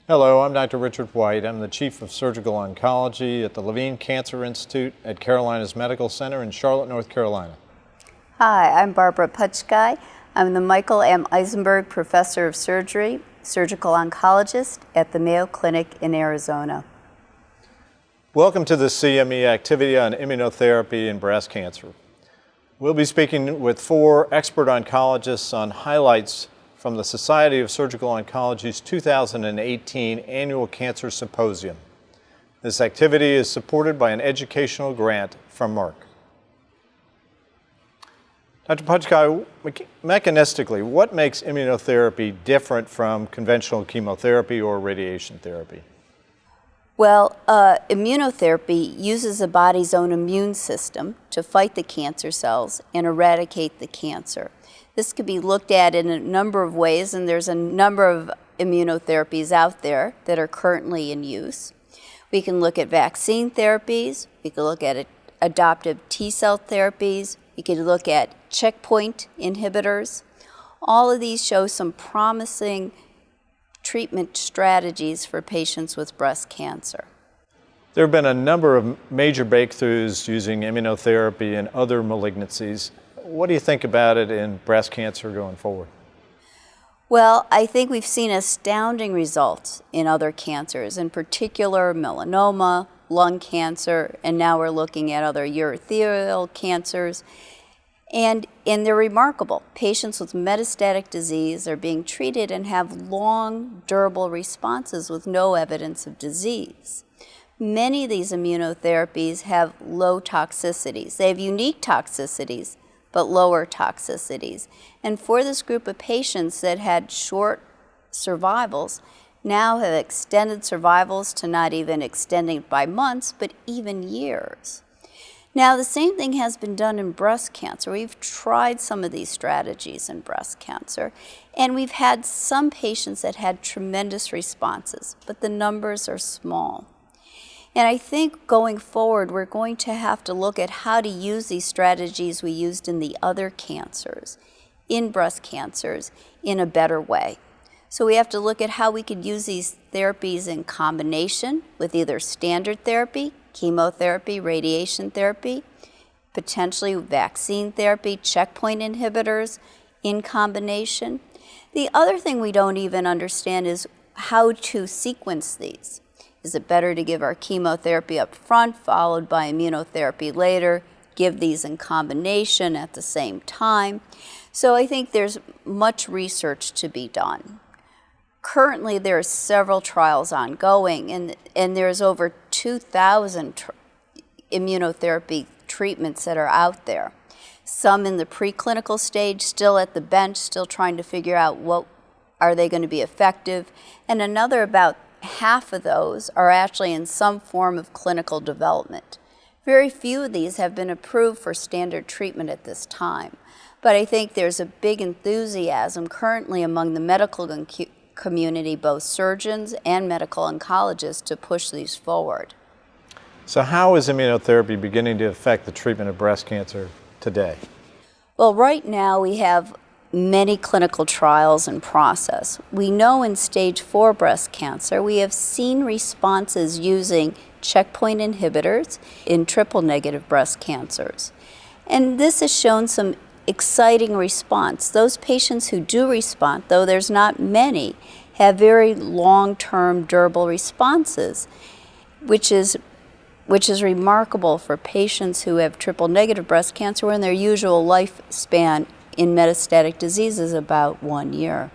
Hello, I'm Dr. Richard White. I'm the Chief of Surgical Oncology at the Levine Cancer Institute at Carolinas Medical Center in Charlotte, North Carolina. Hi, I'm Barbara Puchkai. I'm the Michael M. Eisenberg Professor of Surgery, Surgical Oncologist at the Mayo Clinic in Arizona. Welcome to the CME activity on immunotherapy in breast cancer. We'll be speaking with 4 expert oncologists on highlights from the Society of Surgical Oncology's 2018 Annual Cancer Symposium. This activity is supported by an educational grant from Merck. Dr. Puchkai, mechanistically, what makes immunotherapy different from conventional chemotherapy or radiation therapy? Well, immunotherapy uses the body's own immune system to fight the cancer cells and eradicate the cancer. This could be looked at in a number of ways, and there's a number of immunotherapies out there that are currently in use. We can look at vaccine therapies, we can look at adoptive T-cell therapies, we can look at checkpoint inhibitors. All of these show some promising treatment strategies for patients with breast cancer. There have been a number of major breakthroughs using immunotherapy in other malignancies. What do you think about it in breast cancer going forward? Well, I think we've seen astounding results in other cancers, in particular melanoma, lung cancer, and now we're looking at other urothelial cancers. And they're remarkable. Patients with metastatic disease are being treated and have long, durable responses with no evidence of disease. Many of these immunotherapies have low toxicities. They have unique toxicities, but lower toxicities. And for this group of patients that had short survivals, now have extended survivals to not even extending by months, but even years. Now, the same thing has been done in breast cancer. We've tried some of these strategies in breast cancer, and we've had some patients that had tremendous responses, but the numbers are small. And I think going forward, we're going to have to look at how to use these strategies we used in the other cancers, in breast cancers, in a better way. So we have to look at how we could use these therapies in combination with either standard therapy, chemotherapy, radiation therapy, potentially vaccine therapy, checkpoint inhibitors in combination. The other thing we don't even understand is how to sequence these. Is it better to give our chemotherapy up front, followed by immunotherapy later, give these in combination at the same time? So I think there's much research to be done. Currently, there are several trials ongoing, and there's over 2,000 immunotherapy treatments that are out there. Some in the preclinical stage, still at the bench, still trying to figure out what are they going to be effective, and another about half of those are actually in some form of clinical development. Very few of these have been approved for standard treatment at this time, but I think there's a big enthusiasm currently among the medical community, both surgeons and medical oncologists, to push these forward. So how is immunotherapy beginning to affect the treatment of breast cancer today? Well, right now we have many clinical trials in process. We know in stage 4 breast cancer, we have seen responses using checkpoint inhibitors in triple-negative breast cancers. And this has shown some exciting response. Those patients who do respond, though there's not many, have very long-term durable responses, which is remarkable for patients who have triple-negative breast cancer when their usual lifespan in metastatic disease is about 1 year.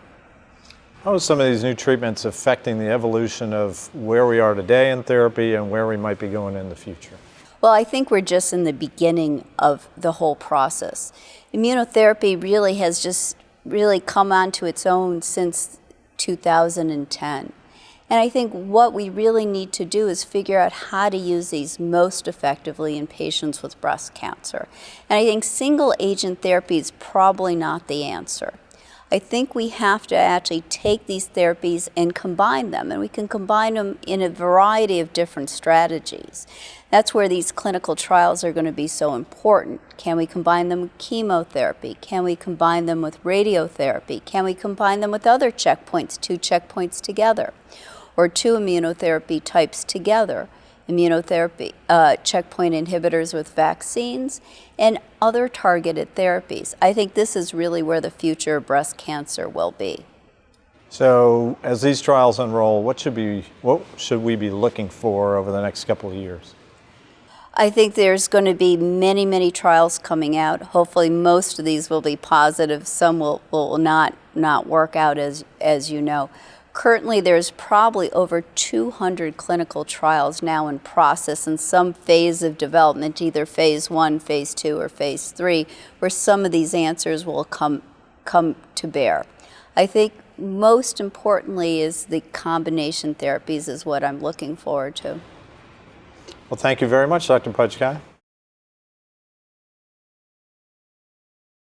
How is some of these new treatments affecting the evolution of where we are today in therapy and where we might be going in the future? Well, I think we're just in the beginning of the whole process. Immunotherapy really has just come onto its own since 2010. And I think what we really need to do is figure out how to use these most effectively in patients with breast cancer. And I think single agent therapy is probably not the answer. I think we have to actually take these therapies and combine them, and we can combine them in a variety of different strategies. That's where these clinical trials are going to be so important. Can we combine them with chemotherapy? Can we combine them with radiotherapy? Can we combine them with other checkpoints, 2 checkpoints together? or two immunotherapy types together. Immunotherapy, checkpoint inhibitors with vaccines, and other targeted therapies. I think this is really where the future of breast cancer will be. So as these trials unroll, what should we be looking for over the next couple of years? I think there's going to be many, many trials coming out. Hopefully most of these will be positive. Some will not work out, as you know. Currently, there's probably over 200 clinical trials now in process in some phase of development, either phase 1, phase 2, or phase 3, where some of these answers will come to bear. I think most importantly is the combination therapies is what I'm looking forward to. Well, thank you very much, Dr. Pudgkai.